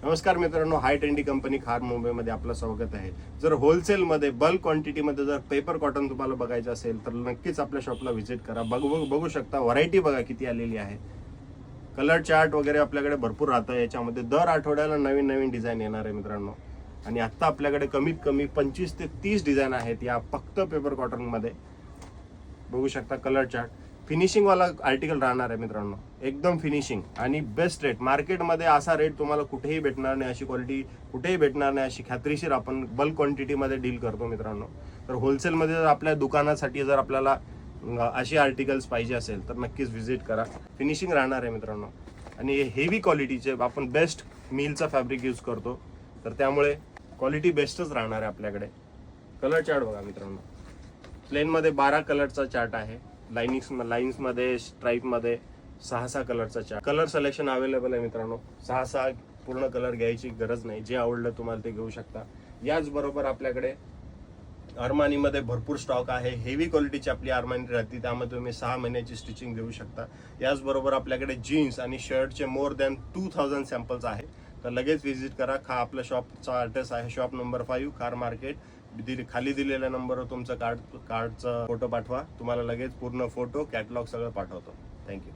नमस्कार मित्रांनो, हाय trendy company खार मुंबईमध्ये आपलं स्वागत आहे. जर होलसेलमध्ये बल्क क्वांटिटीमध्ये जर पेपर कॉटन तुम्हाला बघायचं असेल तर नक्कीच आपल्या शॉपला व्हिजिट करा. बघू शकता, व्हरायटी बघा किती आलेली आहे. कलर चार्ट वगैरे आपल्याकडे भरपूर राहतं. याच्यामध्ये दर आठवड्याला नवीन नवीन डिझाईन येणार आहे मित्रांनो. आणि आत्ता आपल्याकडे कमीत कमी 25 ते 30 डिझाईन आहेत या फक्त पेपर कॉटनमध्ये. बघू शकता कलर चार्ट. फिनिशिंग वाला आर्टिकल राहणार आहे मित्रांनो, एकदम फिनिशिंग आणि बेस्ट रेट. मार्केटमध्ये असा रेट तुम्हाला कुठेही भेटणार नाही, अशी क्वालिटी कुठेही भेटणार नाही, अशी खात्रीशीर आपण बल्क क्वांटिटीमध्ये डील करतो मित्रांनो. तर होलसेलमध्ये जर आपल्या दुकानासाठी जर आपल्याला अशी आर्टिकल्स पाहिजे असेल तर नक्कीच व्हिजिट करा. फिनिशिंग राहणार आहे मित्रांनो आणि हेवी क्वालिटीचे आपण बेस्ट मिलचा फॅब्रिक यूज करतो, तर त्यामुळे क्वालिटी बेस्टच राहणार आहे आपल्याकडे. कलर चार्ट बघा मित्रांनो, प्लेनमध्ये 12 कलरचा चार्ट आहे. लाईन्समध्ये स्ट्राईपमध्ये 6 कलरचा चार्ट. कलर सिलेक्शन अवेलेबल आहे मित्रांनो. 6 पूर्ण कलर घ्यायची गरज नाही, जे आवडलं तुम्हाला ते घेऊ शकता. याचबरोबर आपल्याकडे अरमानीमध्ये भरपूर स्टॉक आहे. हेवी क्वालिटीची आपली अरमानी राहते, त्यामध्ये तुम्ही 6 महिन्याची स्टिचिंग देऊ शकता. याचबरोबर आपल्याकडे जीन्स आणि शर्टचे मोर दॅन 2000 सॅम्पल्स आहे. तर लगेच व्हिजिट करा. आपल्या शॉपचा ॲड्रेस आहे शॉप नंबर 5 कार मार्केट. खाली दिलेल्या नंबरवर तुमचं कार्डचा फोटो पाठवा, तुम्हाला लगेच पूर्ण फोटो कॅटलॉग सगळं पाठवतो. थँक्यू.